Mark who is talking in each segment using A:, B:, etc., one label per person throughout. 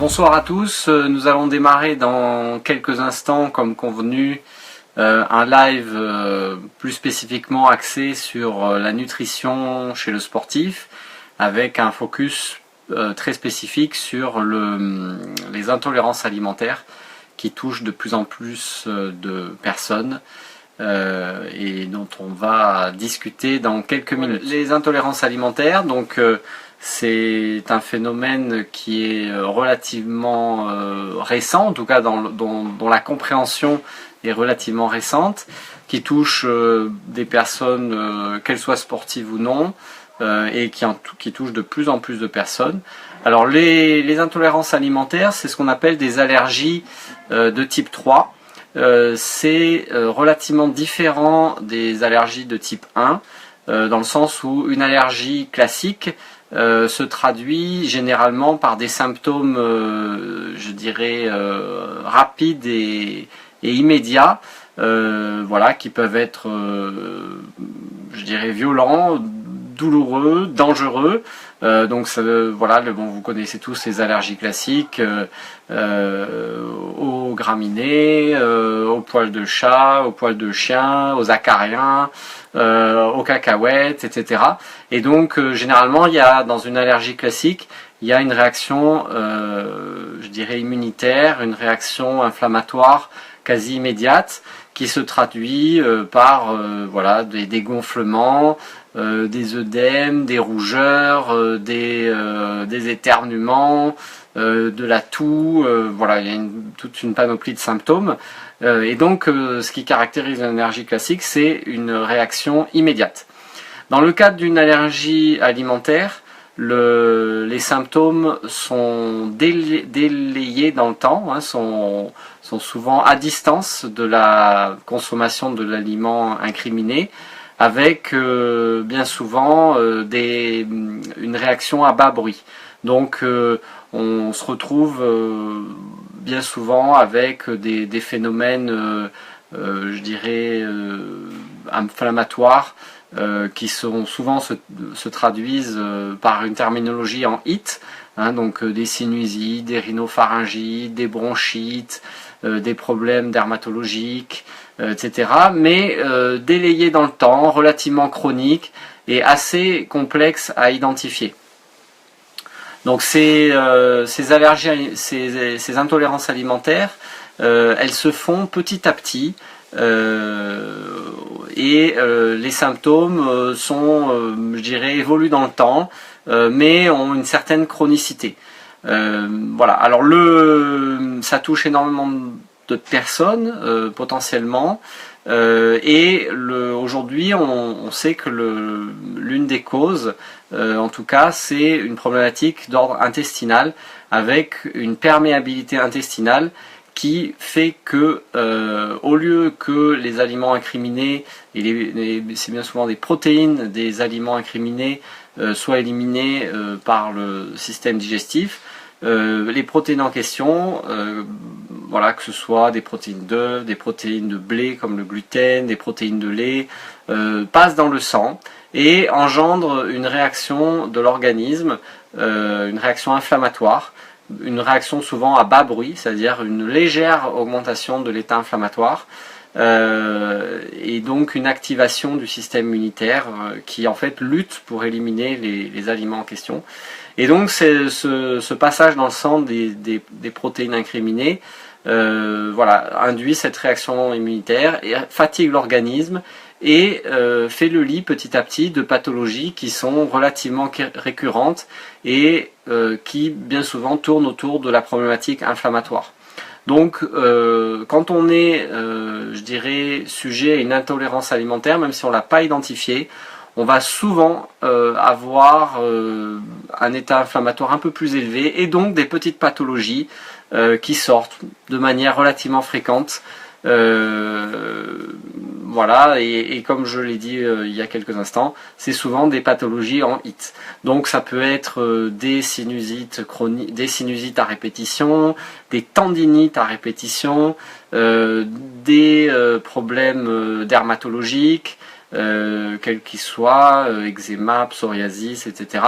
A: Bonsoir à tous, nous allons démarrer dans quelques instants comme convenu un live plus spécifiquement axé sur la nutrition chez le sportif avec un focus très spécifique sur les intolérances alimentaires qui touchent de plus en plus de personnes et dont on va discuter dans quelques minutes. Les intolérances alimentaires, donc c'est un phénomène qui est relativement récent, en tout cas dont la compréhension est relativement récente, qui touche des personnes, qu'elles soient sportives ou non, et qui touche de plus en plus de personnes. Alors les intolérances alimentaires, c'est ce qu'on appelle des allergies de type 3. C'est relativement différent des allergies de type 1, dans le sens où une allergie classique se traduit généralement par des symptômes, je dirais, rapides et immédiats, voilà, qui peuvent être, je dirais, violents, douloureux, dangereux. Donc voilà, vous connaissez tous les allergies classiques aux graminées, aux poils de chat, aux poils de chien, aux acariens, aux cacahuètes, etc. Et donc généralement dans une allergie classique, il y a une réaction, je dirais immunitaire, une réaction inflammatoire quasi immédiate qui se traduit par voilà, des gonflements, des œdèmes, des rougeurs, des éternuements, de la toux, voilà, il y a toute une panoplie de symptômes. Et donc ce qui caractérise une allergie classique, c'est une réaction immédiate. Dans le cadre d'une allergie alimentaire, les symptômes sont délayés dans le temps, hein, sont souvent à distance de la consommation de l'aliment incriminé, avec bien souvent une réaction à bas bruit. Donc on se retrouve bien souvent avec des phénomènes, je dirais, inflammatoires, qui sont souvent se traduisent par une terminologie en IT, hein, donc des sinusites, des rhinopharyngites, des bronchites, des problèmes dermatologiques, etc. Mais délayés dans le temps, relativement chroniques et assez complexes à identifier. Donc ces allergies, ces intolérances alimentaires, elles se font petit à petit. Et les symptômes je dirais, évoluent dans le temps, mais ont une certaine chronicité. Voilà. Alors ça touche énormément de personnes potentiellement, et aujourd'hui on sait que l'une des causes, en tout cas, c'est une problématique d'ordre intestinal avec une perméabilité intestinale qui fait que, au lieu que les aliments incriminés, et c'est bien souvent des protéines des aliments incriminés, soient éliminées par le système digestif, les protéines en question, voilà, que ce soit des protéines d'œufs, des protéines de blé comme le gluten, des protéines de lait, passent dans le sang et engendrent une réaction de l'organisme, une réaction inflammatoire, une réaction souvent à bas bruit, c'est-à-dire une légère augmentation de l'état inflammatoire, et donc une activation du système immunitaire qui en fait lutte pour éliminer les aliments en question. Et donc ce passage dans le sang des protéines incriminées, voilà, induit cette réaction immunitaire et fatigue l'organisme et fait le lit petit à petit de pathologies qui sont relativement récurrentes et qui bien souvent tournent autour de la problématique inflammatoire. Donc quand on est, je dirais, sujet à une intolérance alimentaire, même si on ne l'a pas identifié, on va souvent avoir un état inflammatoire un peu plus élevé et donc des petites pathologies qui sortent de manière relativement fréquente. Voilà, et comme je l'ai dit il y a quelques instants, c'est souvent des pathologies en IT. Donc ça peut être des sinusites chroniques, des sinusites à répétition, des tendinites à répétition, des problèmes dermatologiques, quel qu'il soit, eczéma, psoriasis, etc.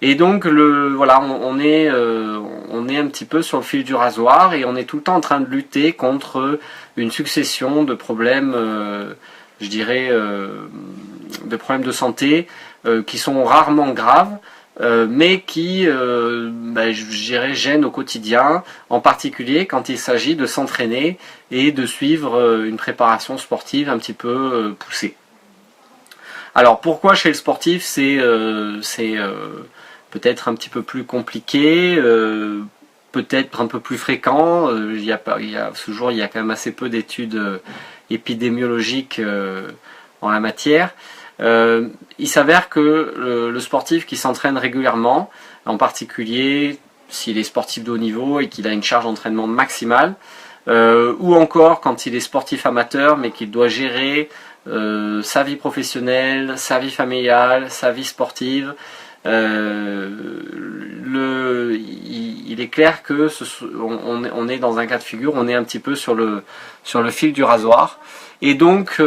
A: Et donc voilà, on est un petit peu sur le fil du rasoir et on est tout le temps en train de lutter contre une succession de problèmes, je dirais, de problèmes de santé qui sont rarement graves, mais qui, je dirais, gênent au quotidien, en particulier quand il s'agit de s'entraîner et de suivre une préparation sportive un petit peu poussée. Alors pourquoi chez le sportif c'est peut-être un petit peu plus compliqué, peut-être un peu plus fréquent. Il y a quand même assez peu d'études épidémiologiques en la matière. Il s'avère que le sportif qui s'entraîne régulièrement, en particulier s'il est sportif de haut niveau et qu'il a une charge d'entraînement maximale, ou encore quand il est sportif amateur mais qu'il doit gérer sa vie professionnelle, sa vie familiale, sa vie sportive, il est clair que on est dans un cas de figure, on est un petit peu sur le fil du rasoir, et donc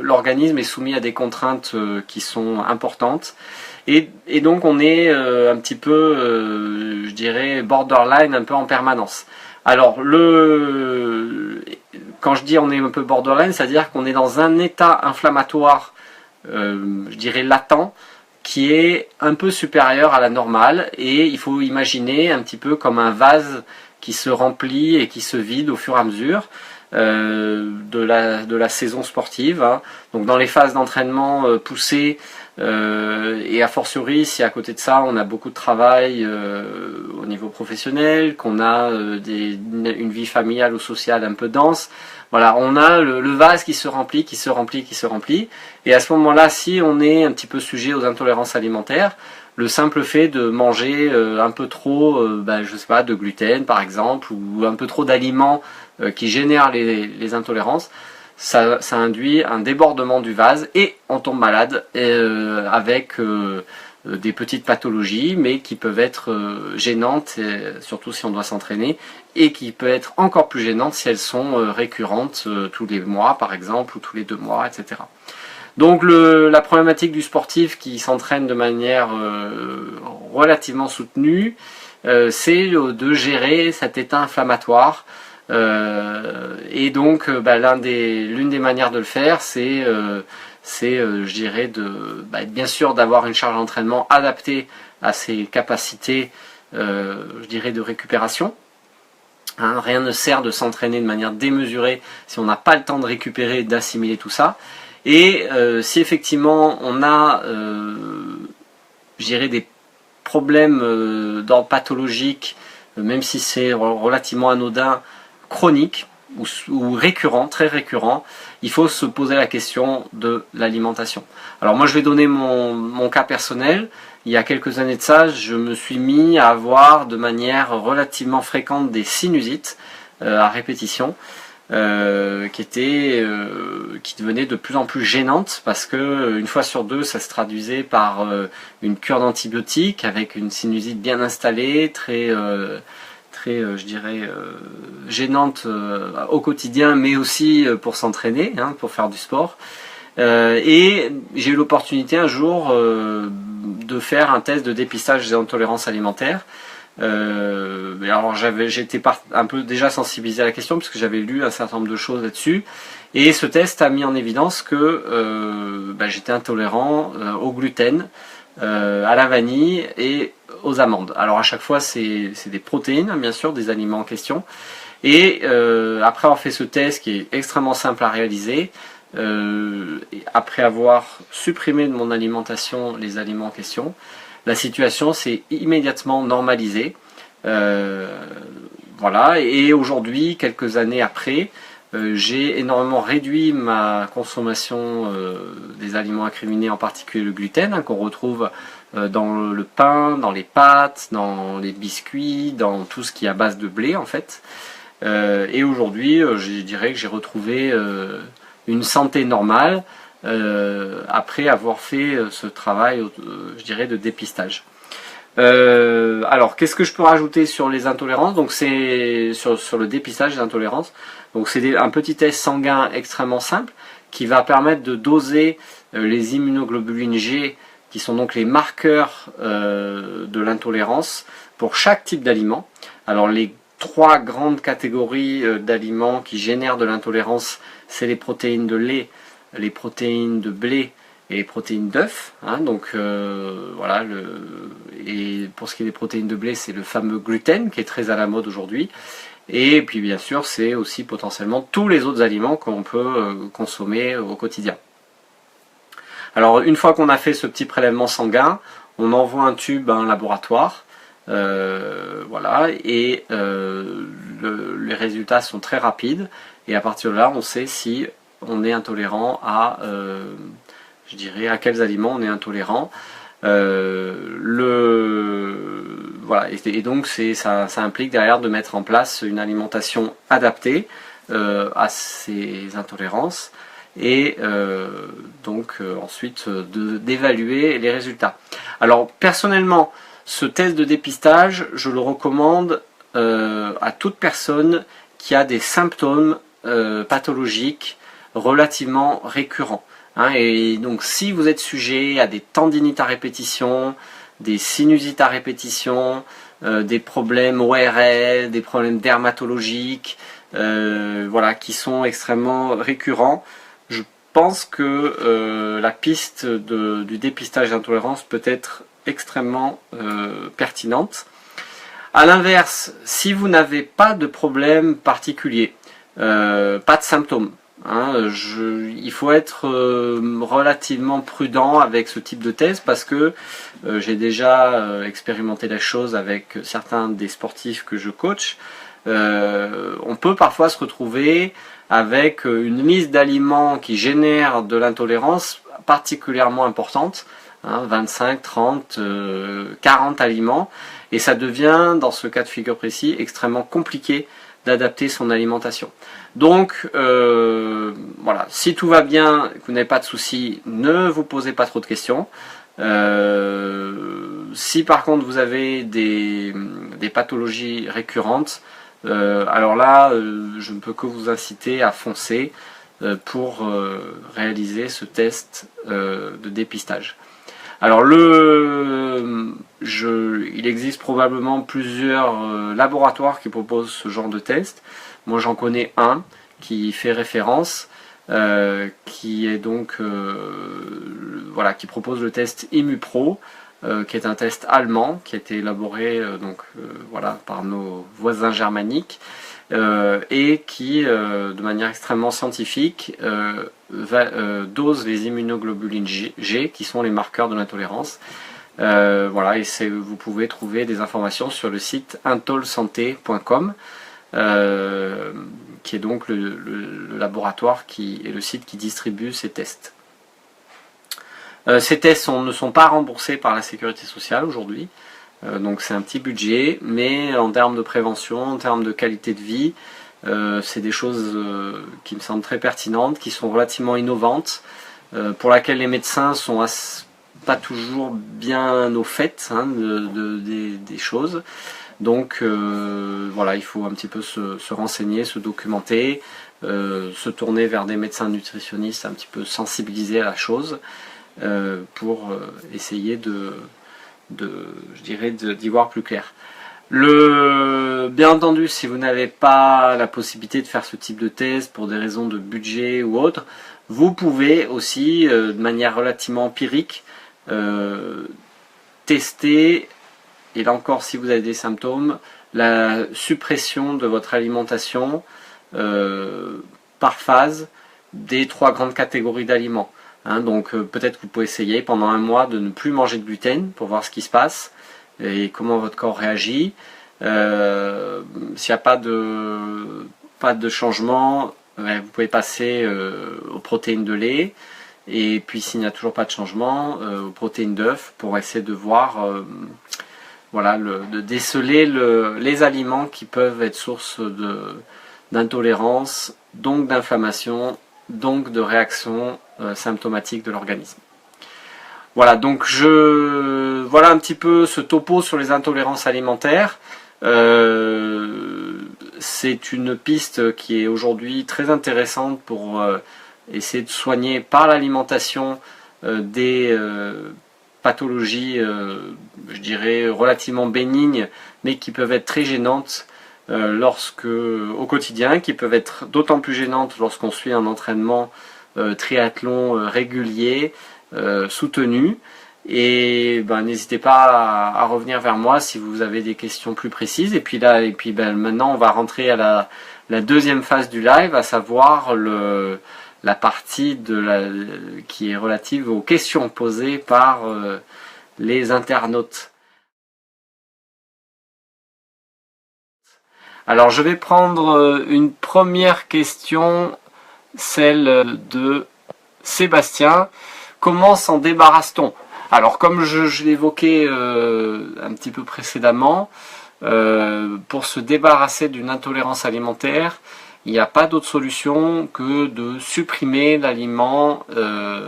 A: l'organisme est soumis à des contraintes qui sont importantes, et donc on est un petit peu, je dirais, borderline un peu en permanence. Alors quand je dis on est un peu borderline, c'est-à-dire qu'on est dans un état inflammatoire, je dirais latent, qui est un peu supérieur à la normale, et il faut imaginer un petit peu comme un vase qui se remplit et qui se vide au fur et à mesure de la saison sportive, hein. Donc dans les phases d'entraînement poussées, et a fortiori si à côté de ça on a beaucoup de travail au niveau professionnel, qu'on a une vie familiale ou sociale un peu dense, voilà, on a le vase qui se remplit, qui se remplit, qui se remplit, et à ce moment-là, si on est un petit peu sujet aux intolérances alimentaires, le simple fait de manger un peu trop, je sais pas, de gluten par exemple, ou un peu trop d'aliments qui génèrent les intolérances, ça induit un débordement du vase et on tombe malade avec des petites pathologies, mais qui peuvent être gênantes, surtout si on doit s'entraîner, et qui peuvent être encore plus gênantes si elles sont récurrentes tous les mois par exemple, ou tous les 2 mois, etc. Donc la problématique du sportif qui s'entraîne de manière relativement soutenue, c'est de gérer cet état inflammatoire. Et donc l'une des manières de le faire, c'est je dirais bien sûr d'avoir une charge d'entraînement adaptée à ses capacités, je dirais, de récupération. Hein, rien ne sert de s'entraîner de manière démesurée si on n'a pas le temps de récupérer et d'assimiler tout ça. Et si effectivement on a je dirais des problèmes d'ordre pathologique, même si c'est relativement anodin, chronique ou récurrent, très récurrent, il faut se poser la question de l'alimentation. Alors moi je vais donner mon cas personnel. Il y a quelques années de ça, je me suis mis à avoir de manière relativement fréquente des sinusites à répétition, qui devenaient de plus en plus gênantes, parce que une fois sur deux ça se traduisait par une cure d'antibiotiques avec une sinusite bien installée, très je dirais gênante au quotidien, mais aussi pour s'entraîner, hein, pour faire du sport. Et j'ai eu l'opportunité un jour de faire un test de dépistage des intolérances alimentaires. Alors j'étais un peu déjà sensibilisé à la question, puisque j'avais lu un certain nombre de choses là-dessus, et ce test a mis en évidence que j'étais intolérant au gluten, à la vanille et aux amandes. Alors à chaque fois c'est des protéines, bien sûr, des aliments en question, et après avoir fait ce test qui est extrêmement simple à réaliser, après avoir supprimé de mon alimentation les aliments en question, la situation s'est immédiatement normalisée. Voilà, et aujourd'hui, quelques années après, j'ai énormément réduit ma consommation des aliments incriminés, en particulier le gluten, hein, qu'on retrouve dans le pain, dans les pâtes, dans les biscuits, dans tout ce qui est à base de blé en fait. Et aujourd'hui, je dirais que j'ai retrouvé une santé normale après avoir fait ce travail, je dirais, de dépistage. Alors, qu'est-ce que je peux rajouter sur les intolérances? Donc, c'est sur le dépistage des intolérances. Donc, c'est un petit test sanguin extrêmement simple qui va permettre de doser les immunoglobulines G, qui sont donc les marqueurs de l'intolérance pour chaque type d'aliment. Alors les 3 grandes catégories d'aliments qui génèrent de l'intolérance, c'est les protéines de lait, les protéines de blé et les protéines d'œufs. Donc voilà, et pour ce qui est des protéines de blé, c'est le fameux gluten qui est très à la mode aujourd'hui. Et puis bien sûr, c'est aussi potentiellement tous les autres aliments qu'on peut consommer au quotidien. Alors une fois qu'on a fait ce petit prélèvement sanguin, on envoie un tube à un laboratoire. Voilà, et les résultats sont très rapides. Et à partir de là, on sait si on est intolérant à, je dirais, à quels aliments on est intolérant. Voilà, et donc ça implique derrière de mettre en place une alimentation adaptée à ces intolérances et donc ensuite d'évaluer les résultats. Alors personnellement, ce test de dépistage, je le recommande à toute personne qui a des symptômes pathologiques relativement récurrents. Et donc si vous êtes sujet à des tendinites à répétition, des sinusites à répétition, des problèmes ORL, des problèmes dermatologiques, voilà, qui sont extrêmement récurrents, je pense que la piste du dépistage d'intolérance peut être extrêmement pertinente. A l'inverse, si vous n'avez pas de problème particulier, pas de symptômes, il faut être relativement prudent avec ce type de test parce que j'ai déjà expérimenté la chose avec certains des sportifs que je coach. On peut parfois se retrouver avec une liste d'aliments qui génèrent de l'intolérance particulièrement importante, 25, 30, 40 aliments, et ça devient, dans ce cas de figure précis, extrêmement compliqué d'adapter son alimentation. Donc voilà, si tout va bien, que vous n'avez pas de soucis, ne vous posez pas trop de questions. Si par contre vous avez des pathologies récurrentes, alors là, je ne peux que vous inciter à foncer pour réaliser ce test de dépistage. Alors il existe probablement plusieurs laboratoires qui proposent ce genre de test. Moi j'en connais un qui fait référence, qui est donc voilà, qui propose le test ImuPro, qui est un test allemand qui a été élaboré voilà, par nos voisins germaniques et qui de manière extrêmement scientifique dose les immunoglobulines G qui sont les marqueurs de l'intolérance. Voilà, et vous pouvez trouver des informations sur le site intolsanté.com qui est donc le laboratoire et le site qui distribue ces tests. Ces tests ne sont pas remboursés par la sécurité sociale aujourd'hui, donc c'est un petit budget, mais en termes de prévention, en termes de qualité de vie, c'est des choses qui me semblent très pertinentes, qui sont relativement innovantes, pour lesquelles les médecins sont pas toujours bien au fait des choses. Donc voilà, il faut un petit peu se renseigner, se documenter, se tourner vers des médecins nutritionnistes un petit peu sensibilisés à la chose pour essayer d'y voir plus clair. Bien entendu, si vous n'avez pas la possibilité de faire ce type de test pour des raisons de budget ou autre, vous pouvez aussi, de manière relativement empirique, tester, et là encore si vous avez des symptômes, la suppression de votre alimentation par phase des 3 grandes catégories d'aliments. Donc peut-être que vous pouvez essayer pendant un mois de ne plus manger de gluten pour voir ce qui se passe et comment votre corps réagit. S'il n'y a pas de changement, vous pouvez passer aux protéines de lait. Et puis s'il n'y a toujours pas de changement, aux protéines d'œufs pour essayer de voir, voilà, de déceler les aliments qui peuvent être source d'intolérance, donc d'inflammation, donc de réaction symptomatique de l'organisme. Voilà, donc voilà un petit peu ce topo sur les intolérances alimentaires. C'est une piste qui est aujourd'hui très intéressante pour essayer de soigner par l'alimentation des pathologies, je dirais, relativement bénignes, mais qui peuvent être très gênantes au quotidien, qui peuvent être d'autant plus gênantes lorsqu'on suit un entraînement triathlon régulier, soutenu. Et n'hésitez pas à revenir vers moi si vous avez des questions plus précises. Et puis maintenant on va rentrer à la deuxième phase du live, à savoir la partie qui est relative aux questions posées par les internautes. Alors je vais prendre une première question, celle de Sébastien. Comment s'en débarrasse-t-on? Alors comme je l'évoquais un petit peu précédemment, pour se débarrasser d'une intolérance alimentaire, il n'y a pas d'autre solution que de supprimer l'aliment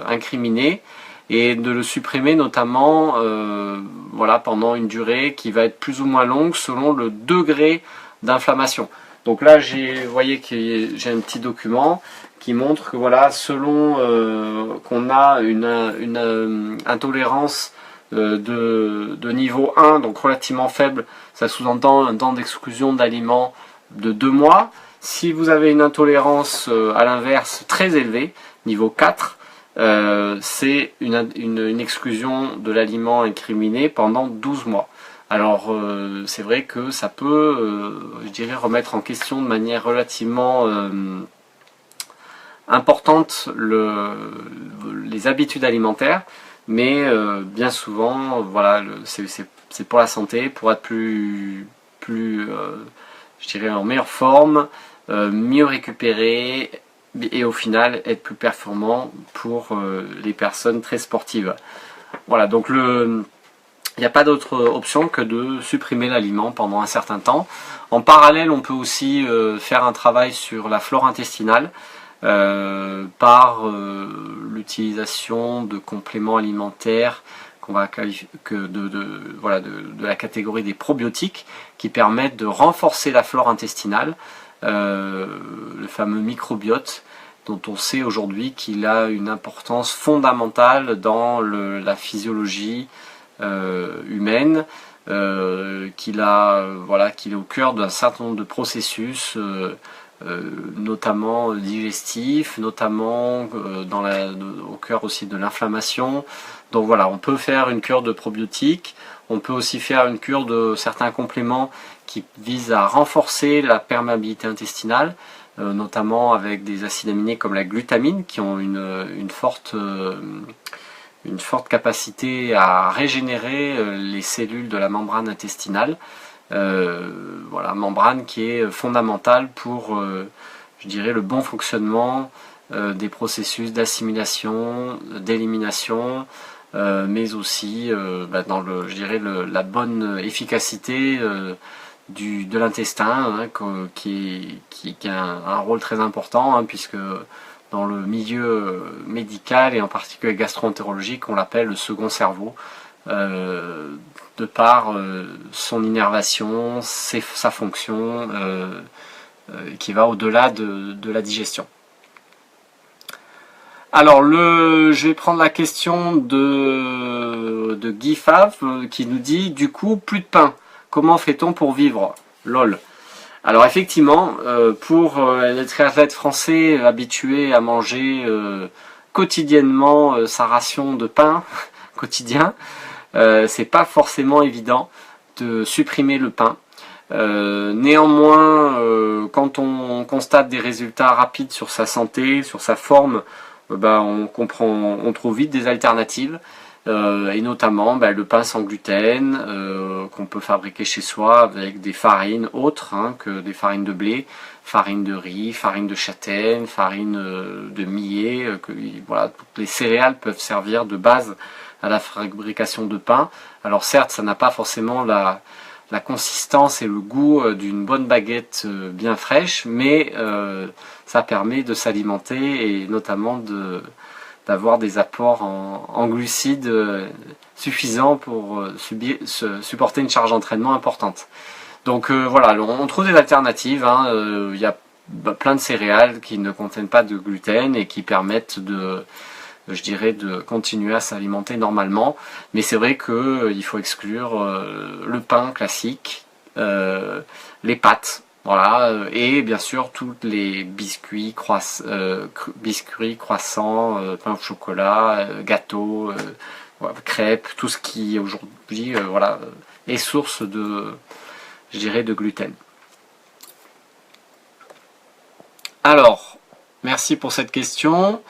A: incriminé, et de le supprimer notamment pendant une durée qui va être plus ou moins longue selon le degré d'inflammation. Donc là, vous voyez que j'ai un petit document qui montre que selon qu'on a une intolérance de niveau 1, donc relativement faible, ça sous-entend un temps d'exclusion d'aliments de 2 mois. Si vous avez une intolérance à l'inverse très élevée, niveau 4, c'est une exclusion de l'aliment incriminé pendant 12 mois. Alors c'est vrai que ça peut, je dirais, remettre en question de manière relativement importante les habitudes alimentaires, mais bien souvent, c'est pour la santé, pour être plus je dirais, en meilleure forme, mieux récupérer, et au final être plus performant pour les personnes très sportives. Voilà, donc il n'y a pas d'autre option que de supprimer l'aliment pendant un certain temps. En parallèle, on peut aussi faire un travail sur la flore intestinale par l'utilisation de compléments alimentaires qu'on va qualifier de la catégorie des probiotiques, qui permettent de renforcer la flore intestinale, le fameux microbiote, dont on sait aujourd'hui qu'il a une importance fondamentale dans la physiologie humaine, qu'il est au cœur d'un certain nombre de processus, notamment digestifs, notamment au cœur aussi de l'inflammation. Donc voilà, on peut faire une cure de probiotiques, on peut aussi faire une cure de certains compléments qui visent à renforcer la perméabilité intestinale, notamment avec des acides aminés comme la glutamine, qui ont une forte capacité à régénérer les cellules de la membrane intestinale. Membrane qui est fondamentale pour, je dirais, le bon fonctionnement des processus d'assimilation, d'élimination, mais aussi dans la bonne efficacité de l'intestin, qui a un rôle très important, puisque dans le milieu médical et en particulier gastro-entérologique, on l'appelle le second cerveau, de par son innervation, sa fonction qui va au-delà de la digestion. Alors je vais prendre la question de Guy Favre, qui nous dit: du coup, plus de pain, comment fait-on pour vivre? Lol. Alors effectivement, pour les triathlètes français habitués à manger quotidiennement sa ration de pain quotidien, c'est pas forcément évident de supprimer le pain. Néanmoins, quand on constate des résultats rapides sur sa santé, sur sa forme, on trouve vite des alternatives, et notamment le pain sans gluten, qu'on peut fabriquer chez soi avec des farines autres que des farines de blé, farine de riz, farine de châtaigne, farine de millet. Toutes les céréales peuvent servir de base à la fabrication de pain. Alors certes, ça n'a pas forcément la consistance et le goût d'une bonne baguette bien fraîche, mais ça permet de s'alimenter et notamment d'avoir des apports en glucides suffisants pour supporter une charge d'entraînement importante. Donc on trouve des alternatives. Il y a plein de céréales qui ne contiennent pas de gluten et qui permettent je dirais, de continuer à s'alimenter normalement. Mais c'est vrai qu'il faut exclure le pain classique, les pâtes, voilà, et bien sûr tous les biscuits, croissants, pain au chocolat, gâteaux, crêpes, tout ce qui aujourd'hui voilà, est source je dirais, de gluten. Alors, merci pour cette question.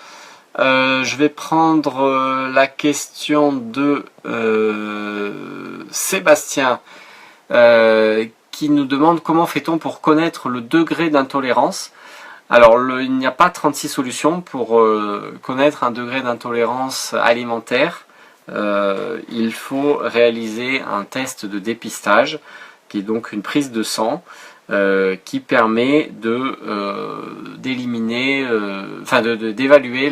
A: Je vais prendre la question de Sébastien qui nous demande comment fait-on pour connaître le degré d'intolérance. Alors il n'y a pas 36 solutions pour connaître un degré d'intolérance alimentaire. Il faut réaliser un test de dépistage qui est donc une prise de sang qui permet d'éliminer, d'évaluer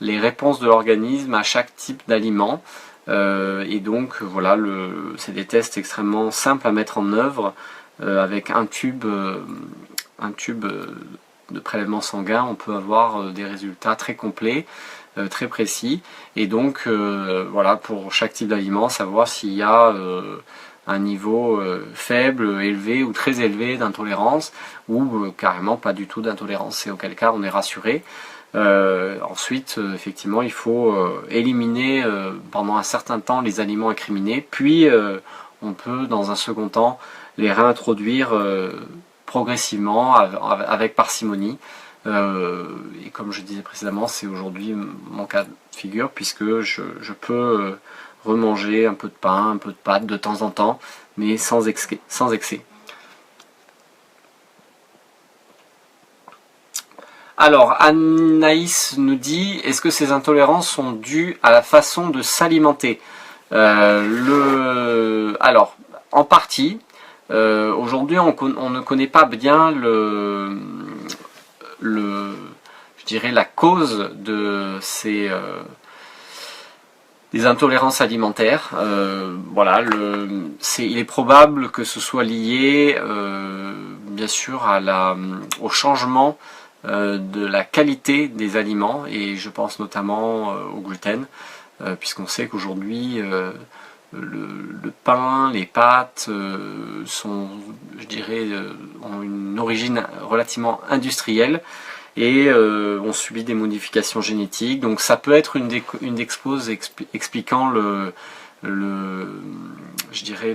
A: les réponses de l'organisme à chaque type d'aliment. Et donc voilà, c'est des tests extrêmement simples à mettre en œuvre avec un tube de prélèvement sanguin. On peut avoir des résultats très complets, très précis, et donc voilà, pour chaque type d'aliment, savoir s'il y a un niveau faible, élevé ou très élevé d'intolérance, ou carrément pas du tout d'intolérance, et auquel cas on est rassuré. Ensuite, effectivement, il faut éliminer pendant un certain temps les aliments incriminés, puis on peut dans un second temps les réintroduire progressivement avec parcimonie. Et comme je disais précédemment, c'est aujourd'hui mon cas de figure, puisque je peux remanger un peu de pain, un peu de pâtes de temps en temps, mais sans excès. Alors, Anaïs nous dit, est-ce que ces intolérances sont dues à la façon de s'alimenter? Alors, en partie. Aujourd'hui, on ne connaît pas bien je dirais, la cause de des intolérances alimentaires. Voilà, il est probable que ce soit lié, bien sûr, au changement de la qualité des aliments, et je pense notamment au gluten, puisqu'on sait qu'aujourd'hui le pain, les pâtes sont, je dirais, ont une origine relativement industrielle et ont subi des modifications génétiques. Donc ça peut être une des causes expliquant je dirais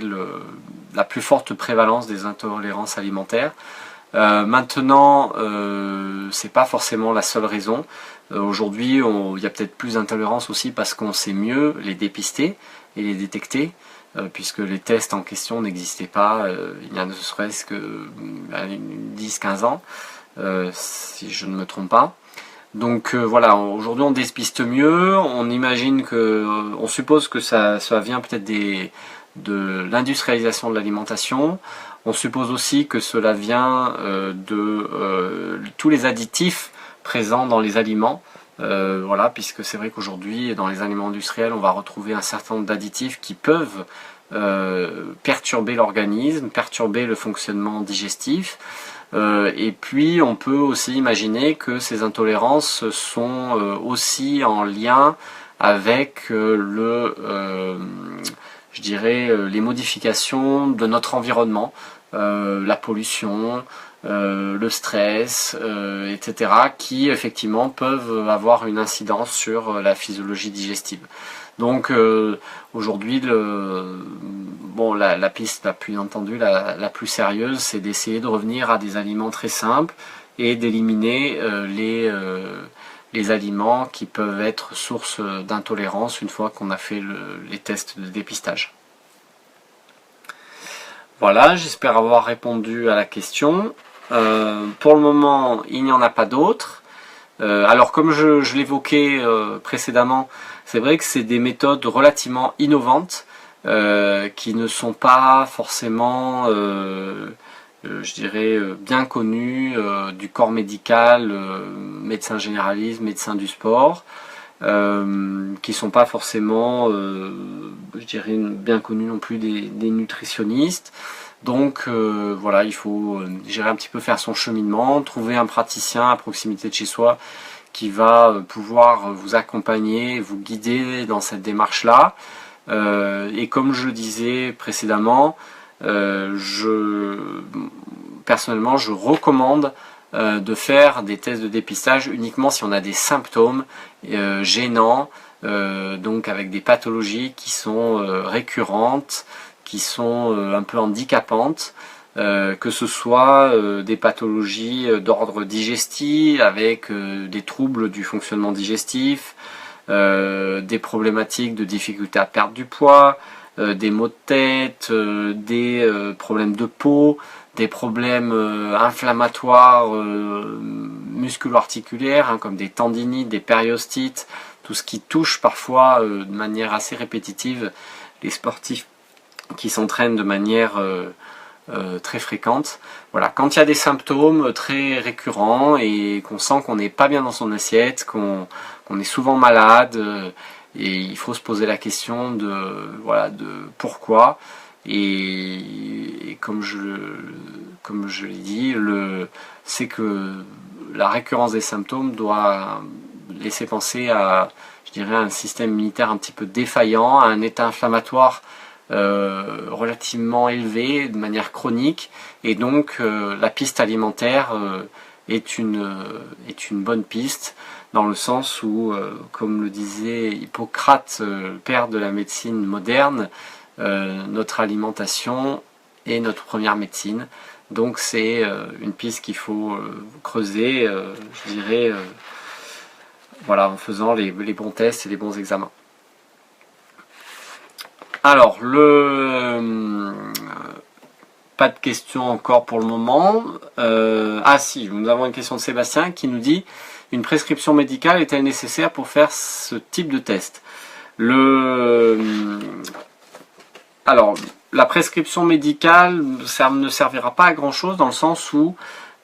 A: la plus forte prévalence des intolérances alimentaires. Maintenant, c'est pas forcément la seule raison. Aujourd'hui, il y a peut-être plus d'intolérance aussi parce qu'on sait mieux les dépister et les détecter, puisque les tests en question n'existaient pas il y a ne serait-ce que 10-15 ans, si je ne me trompe pas. Donc voilà, aujourd'hui on dépiste mieux, on suppose que ça vient peut-être de l'industrialisation de l'alimentation. On suppose aussi que cela vient de tous les additifs présents dans les aliments. Voilà, puisque c'est vrai qu'aujourd'hui, dans les aliments industriels, on va retrouver un certain nombre d'additifs qui peuvent perturber l'organisme, perturber le fonctionnement digestif. Et puis, on peut aussi imaginer que ces intolérances sont aussi en lien avec je dirais, les modifications de notre environnement, la pollution, le stress, etc., qui effectivement peuvent avoir une incidence sur la physiologie digestive. Donc aujourd'hui, la piste la plus entendue, la plus sérieuse, c'est d'essayer de revenir à des aliments très simples et d'éliminer les aliments qui peuvent être source d'intolérance une fois qu'on a fait les tests de dépistage. Voilà, j'espère avoir répondu à la question. Pour le moment, il n'y en a pas d'autres. Alors comme je l'évoquais précédemment, c'est vrai que c'est des méthodes relativement innovantes qui ne sont pas forcément, je dirais, bien connues du corps médical, médecins généralistes, médecins du sport, qui sont pas forcément, je dirais, bien connus non plus des nutritionnistes. Donc voilà, il faut gérer un petit peu, faire son cheminement, trouver un praticien à proximité de chez soi qui va pouvoir vous accompagner, vous guider dans cette démarche-là. Et comme je le disais précédemment, personnellement, je recommande de faire des tests de dépistage uniquement si on a des symptômes gênants, donc avec des pathologies qui sont récurrentes, qui sont un peu handicapantes, que ce soit des pathologies d'ordre digestif avec des troubles du fonctionnement digestif, des problématiques de difficulté à perdre du poids, des maux de tête, des problèmes de peau, des problèmes inflammatoires musculo-articulaires, comme des tendinites, des périostites, tout ce qui touche parfois de manière assez répétitive les sportifs qui s'entraînent de manière très fréquente. Voilà, quand il y a des symptômes très récurrents et qu'on sent qu'on n'est pas bien dans son assiette, qu'on est souvent malade, et il faut se poser la question de pourquoi. Et comme je l'ai dit, c'est que la récurrence des symptômes doit laisser penser à, je dirais, un système immunitaire un petit peu défaillant, à un état inflammatoire relativement élevé de manière chronique, et donc la piste alimentaire est une bonne piste, dans le sens où, comme le disait Hippocrate, père de la médecine moderne, notre alimentation est notre première médecine. Donc c'est une piste qu'il faut creuser, je dirais, voilà, en faisant les bons tests et les bons examens. Alors, pas de questions encore pour le moment. Ah si, nous avons une question de Sébastien qui nous dit: une prescription médicale est-elle nécessaire pour faire ce type de test? Alors, la prescription médicale ne servira pas à grand chose, dans le sens où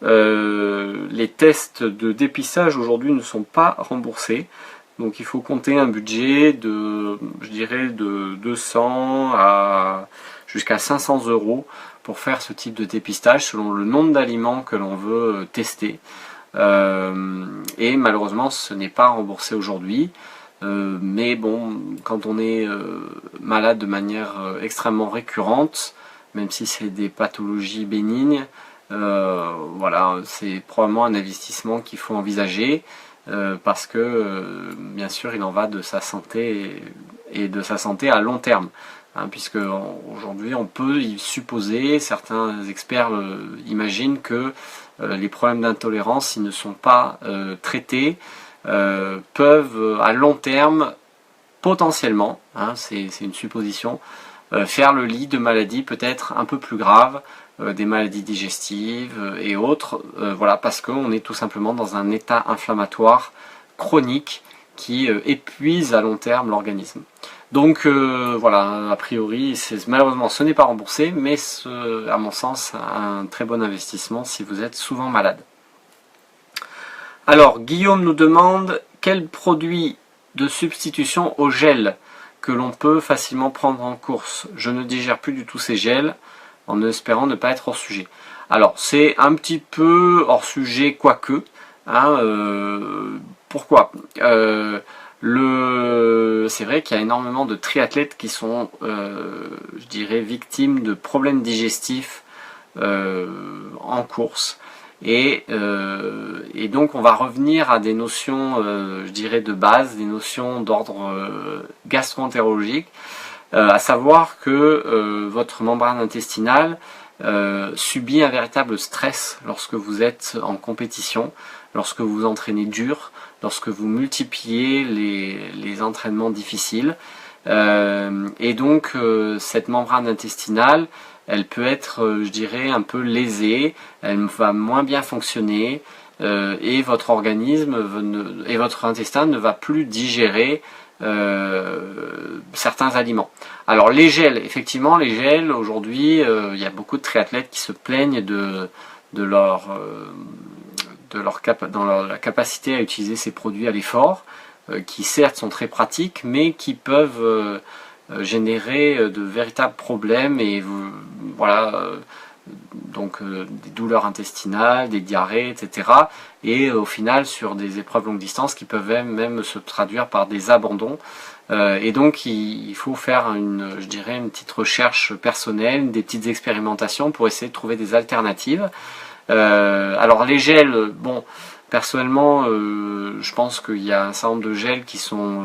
A: les tests de dépistage aujourd'hui ne sont pas remboursés. Donc il faut compter un budget de, je dirais, de 200 à jusqu'à 500 € pour faire ce type de dépistage selon le nombre d'aliments que l'on veut tester. Et malheureusement, ce n'est pas remboursé aujourd'hui. Mais bon, quand on est malade de manière extrêmement récurrente, même si c'est des pathologies bénignes, voilà, c'est probablement un investissement qu'il faut envisager. Parce que bien sûr il en va de sa santé et de sa santé à long terme, hein, puisque aujourd'hui on peut y supposer, certains experts imaginent que les problèmes d'intolérance, s'ils ne sont pas traités, peuvent à long terme potentiellement, hein, c'est une supposition, faire le lit de maladies peut-être un peu plus graves, des maladies digestives et autres, voilà, parce qu'on est tout simplement dans un état inflammatoire chronique qui épuise à long terme l'organisme. Donc voilà, a priori, malheureusement ce n'est pas remboursé, mais à mon sens un très bon investissement si vous êtes souvent malade. Alors Guillaume nous demande: quel produit de substitution au gel que l'on peut facilement prendre en course? Je ne digère plus du tout ces gels, en espérant ne pas être hors sujet. Alors c'est un petit peu hors sujet, quoique, hein, pourquoi c'est vrai qu'il y a énormément de triathlètes qui sont, je dirais, victimes de problèmes digestifs en course. Et donc on va revenir à des notions, je dirais, de base, des notions d'ordre gastro-entérologique, à savoir que votre membrane intestinale subit un véritable stress lorsque vous êtes en compétition, lorsque vous vous entraînez dur, lorsque vous multipliez les entraînements difficiles. Et donc cette membrane intestinale, elle peut être, je dirais, un peu lésée, elle va moins bien fonctionner, et votre organisme et votre intestin ne va plus digérer certains aliments. Alors les gels, effectivement, les gels, aujourd'hui, il y a beaucoup de triathlètes qui se plaignent dans la capacité à utiliser ces produits à l'effort, qui certes sont très pratiques, mais qui peuvent générer de véritables problèmes et voilà, donc des douleurs intestinales, des diarrhées, etc. Et au final sur des épreuves longue distance qui peuvent même se traduire par des abandons. Et donc il faut faire je dirais une petite recherche personnelle, des petites expérimentations pour essayer de trouver des alternatives. Alors les gels, bon, personnellement, je pense qu'il y a un certain nombre de gels qui sont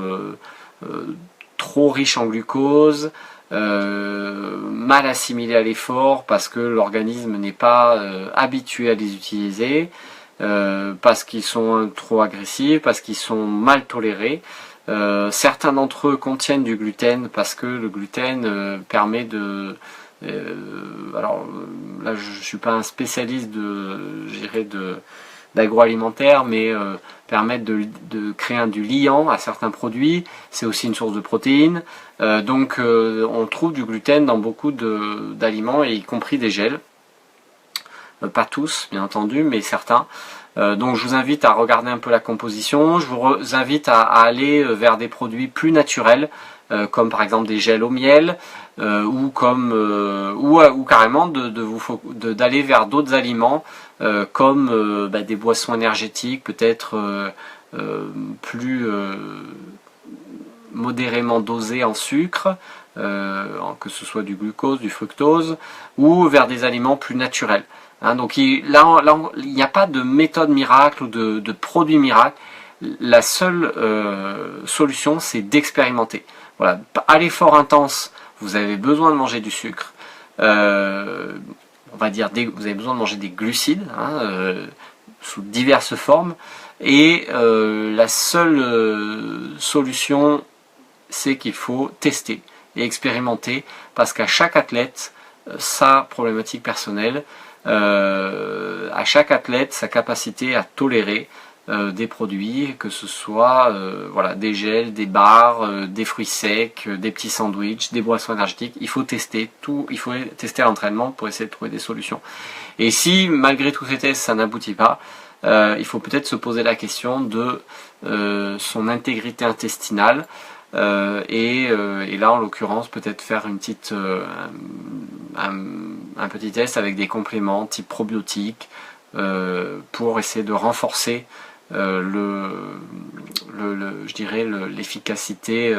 A: trop riches en glucose, mal assimilés à l'effort parce que l'organisme n'est pas habitué à les utiliser, parce qu'ils sont trop agressifs, parce qu'ils sont mal tolérés. Certains d'entre eux contiennent du gluten parce que le gluten permet de... alors là je suis pas un spécialiste d'agroalimentaire, mais permettent de créer du liant à certains produits. C'est aussi une source de protéines. Donc on trouve du gluten dans beaucoup d'aliments, y compris des gels. Pas tous, bien entendu, mais certains. Donc je vous invite à regarder un peu la composition. Je vous invite à aller vers des produits plus naturels, comme par exemple des gels au miel, ou carrément d'aller vers d'autres aliments, comme des boissons énergétiques, peut-être plus modérément dosées en sucre, que ce soit du glucose, du fructose, ou vers des aliments plus naturels. Hein, donc là, il n'y a pas de méthode miracle ou de produit miracle. La seule solution, c'est d'expérimenter. Voilà, à l'effort intense, vous avez besoin de manger du sucre. On va dire, vous avez besoin de manger des glucides, hein, sous diverses formes. Et la seule solution, c'est qu'il faut tester et expérimenter, parce qu'à chaque athlète, sa problématique personnelle, à chaque athlète sa capacité à tolérer des produits, que ce soit voilà, des gels, des bars, des fruits secs, des petits sandwichs, des boissons énergétiques. Il faut tester tout, il faut tester à l'entraînement pour essayer de trouver des solutions. Et si malgré tous ces tests ça n'aboutit pas, il faut peut-être se poser la question de son intégrité intestinale. Et là en l'occurrence peut-être faire une petite un petit test avec des compléments type probiotiques pour essayer de renforcer je dirais l'efficacité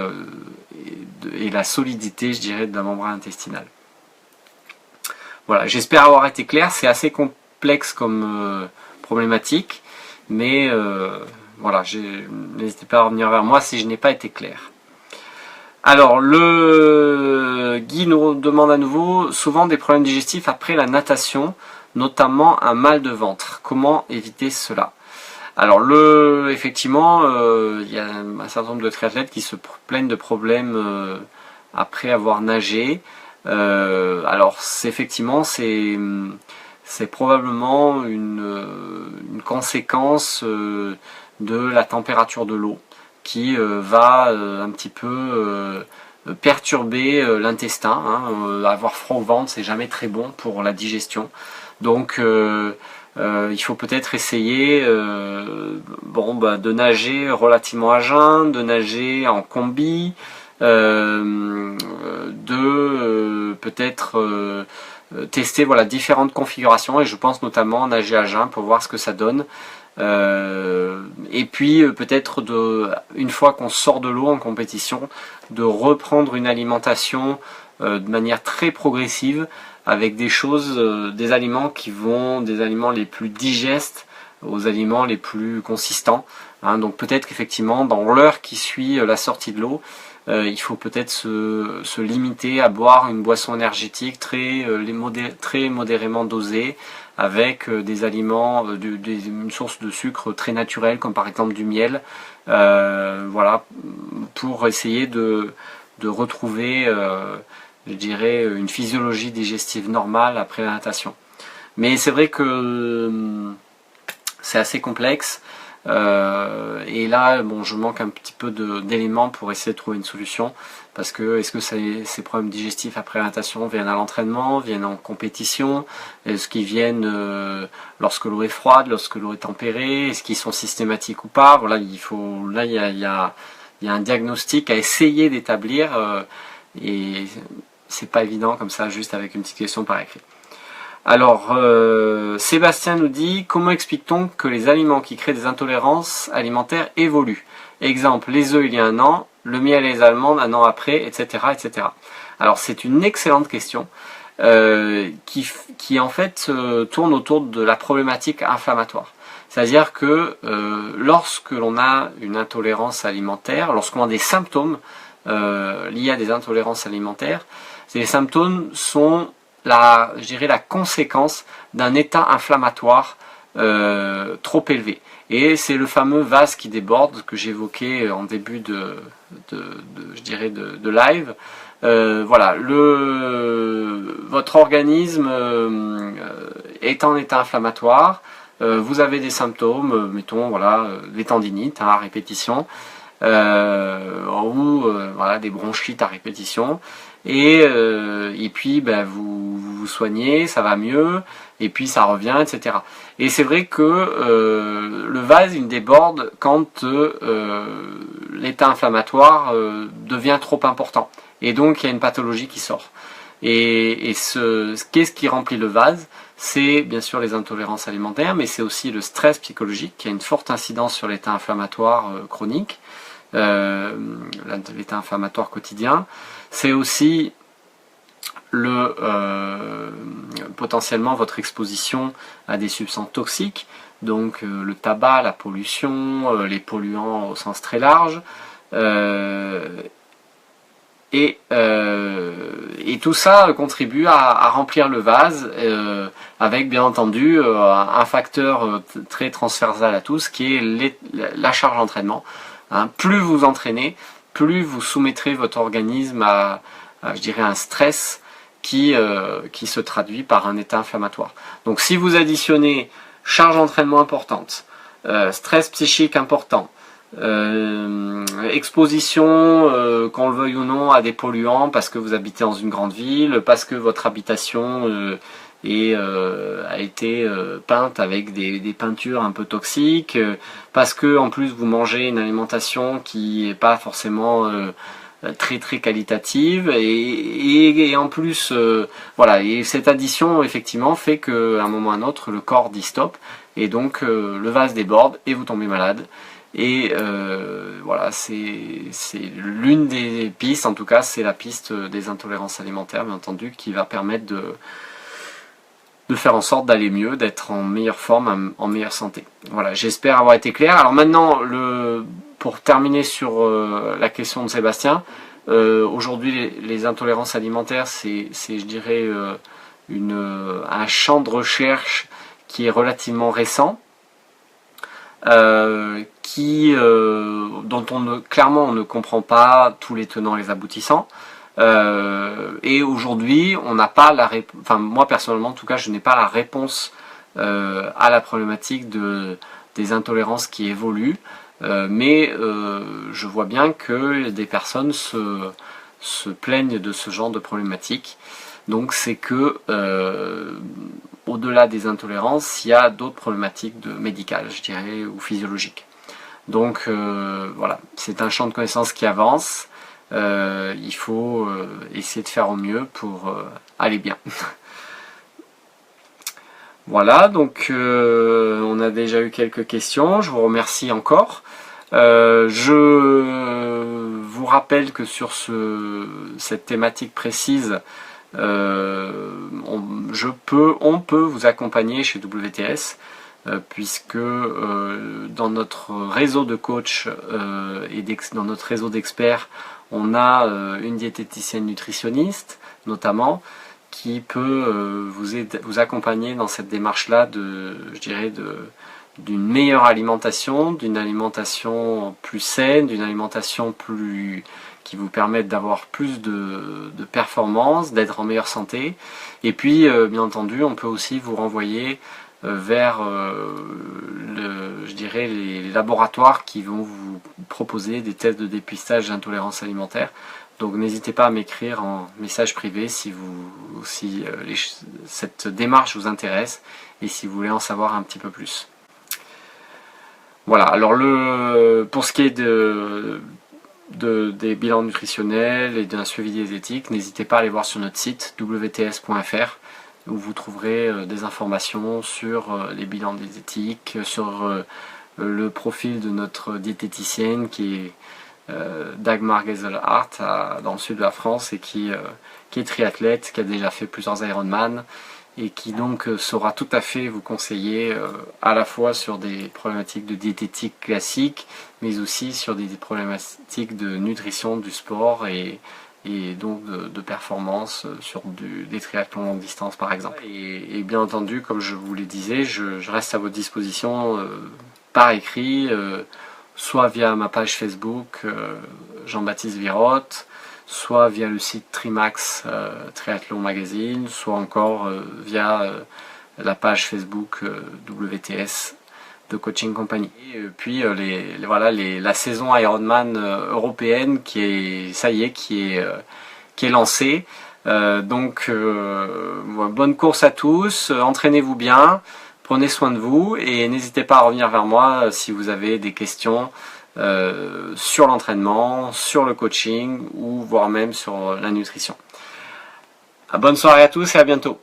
A: et la solidité, je dirais, de la membrane intestinale. Voilà, j'espère avoir été clair. C'est assez complexe comme problématique, mais voilà, n'hésitez pas à revenir vers moi si je n'ai pas été clair. Alors, le Guy nous demande à nouveau, souvent des problèmes digestifs après la natation, notamment un mal de ventre. Comment éviter cela? Alors, effectivement, il y a un certain nombre de triathlètes qui se plaignent de problèmes après avoir nagé. Alors, effectivement, c'est probablement une conséquence de la température de l'eau, qui va un petit peu perturber l'intestin. Hein. Avoir froid au ventre, c'est jamais très bon pour la digestion. Donc il faut peut-être essayer de nager relativement à jeun, de nager en combi, peut-être tester voilà, différentes configurations, et je pense notamment nager à jeun pour voir ce que ça donne. Et puis peut-être une fois qu'on sort de l'eau en compétition, de reprendre une alimentation de manière très progressive, avec des aliments des aliments les plus digestes aux aliments les plus consistants. Hein, donc peut-être qu'effectivement dans l'heure qui suit la sortie de l'eau, il faut peut-être se limiter à boire une boisson énergétique très modérément dosée, avec des aliments, une source de sucre très naturelle, comme par exemple du miel, voilà, pour essayer de retrouver, je dirais, une physiologie digestive normale après la natation. Mais c'est vrai que c'est assez complexe. Et là, bon, je manque un petit peu d'éléments pour essayer de trouver une solution, parce que est-ce que ces problèmes digestifs après la natation viennent à l'entraînement, viennent en compétition, est-ce qu'ils viennent lorsque l'eau est froide, lorsque l'eau est tempérée, est-ce qu'ils sont systématiques ou pas? Voilà, il y a un diagnostic à essayer d'établir, et c'est pas évident comme ça, juste avec une petite question par écrit. Alors, Sébastien nous dit, comment explique-t-on que les aliments qui créent des intolérances alimentaires évoluent? Exemple, les œufs il y a un an, le miel et les amandes un an après, etc. etc. Alors, c'est une excellente question qui en fait tourne autour de la problématique inflammatoire. C'est-à-dire que lorsque l'on a une intolérance alimentaire, lorsqu'on a des symptômes liés à des intolérances alimentaires, ces symptômes sont je dirais la conséquence d'un état inflammatoire trop élevé. Et c'est le fameux vase qui déborde que j'évoquais en début de live. Voilà, votre organisme est en état inflammatoire, vous avez des symptômes, mettons voilà, des tendinites à répétition, ou voilà, des bronchites à répétition. Et puis vous vous soignez, ça va mieux, et puis ça revient, etc. Et c'est vrai que le vase il déborde quand l'état inflammatoire devient trop important. Et donc il y a une pathologie qui sort. Et qu'est-ce qui remplit le vase? C'est bien sûr les intolérances alimentaires, mais c'est aussi le stress psychologique qui a une forte incidence sur l'état inflammatoire chronique, l'état inflammatoire quotidien. C'est aussi potentiellement votre exposition à des substances toxiques, donc le tabac, la pollution, les polluants au sens très large, et tout ça contribue à remplir le vase avec bien entendu un facteur très transversal à tous qui est la charge d'entraînement. Hein, plus vous entraînez, plus vous soumettrez votre organisme à je dirais un stress qui se traduit par un état inflammatoire. Donc si vous additionnez charge d'entraînement importante, stress psychique important, exposition, qu'on le veuille ou non, à des polluants parce que vous habitez dans une grande ville, parce que votre habitation a été peinte avec des peintures un peu toxiques, parce que en plus vous mangez une alimentation qui n'est pas forcément très très qualitative, et en plus voilà, et cette addition effectivement fait qu'à un moment ou à un autre le corps dit stop, et donc le vase déborde et vous tombez malade. Et voilà, c'est l'une des pistes, en tout cas c'est la piste des intolérances alimentaires bien entendu, qui va permettre de faire en sorte d'aller mieux, d'être en meilleure forme, en meilleure santé. Voilà, j'espère avoir été clair. Alors maintenant, pour terminer sur la question de Sébastien, aujourd'hui les intolérances alimentaires, c'est je dirais un champ de recherche qui est relativement récent, dont clairement on ne comprend pas tous les tenants et les aboutissants. Et aujourd'hui, on n'a pas enfin moi personnellement en tout cas, je n'ai pas la réponse à la problématique des intolérances qui évoluent, mais je vois bien que des personnes se plaignent de ce genre de problématique. Donc c'est que au-delà des intolérances, il y a d'autres problématiques médicales, je dirais, ou physiologiques. Donc voilà, c'est un champ de connaissances qui avance. Il faut essayer de faire au mieux pour aller bien. Voilà, donc on a déjà eu quelques questions, je vous remercie encore. Je vous rappelle que sur cette thématique précise, on peut vous accompagner chez WTS, puisque dans notre réseau de coachs et dans notre réseau d'experts, on a une diététicienne nutritionniste notamment, qui peut vous accompagner dans cette démarche-là je dirais d'une meilleure alimentation, d'une alimentation plus saine, d'une alimentation qui vous permette d'avoir plus de performance, d'être en meilleure santé. Et puis, bien entendu, on peut aussi vous renvoyer vers je dirais les laboratoires qui vont vous proposer des tests de dépistage d'intolérance alimentaire. Donc n'hésitez pas à m'écrire en message privé si cette démarche vous intéresse et si vous voulez en savoir un petit peu plus. Voilà, alors pour ce qui est des bilans nutritionnels et d'un suivi diététique, n'hésitez pas à aller voir sur notre site wts.fr où vous trouverez des informations sur les bilans diététiques, sur le profil de notre diététicienne qui est Dagmar Geselhardt dans le sud de la France et qui est triathlète, qui a déjà fait plusieurs Ironman et qui donc saura tout à fait vous conseiller à la fois sur des problématiques de diététique classique, mais aussi sur des problématiques de nutrition du sport et donc de performance sur des triathlons longue distance par exemple. Et bien entendu, comme je vous le disais, je reste à votre disposition par écrit, soit via ma page Facebook Jean-Baptiste Virotte, soit via le site Trimax Triathlon Magazine, soit encore via la page Facebook WTS de Coaching Company. Et puis la saison Ironman européenne qui est lancée. Donc bonne course à tous, entraînez-vous bien, prenez soin de vous et n'hésitez pas à revenir vers moi si vous avez des questions sur l'entraînement, sur le coaching ou voire même sur la nutrition. Bonne soirée à tous et à bientôt.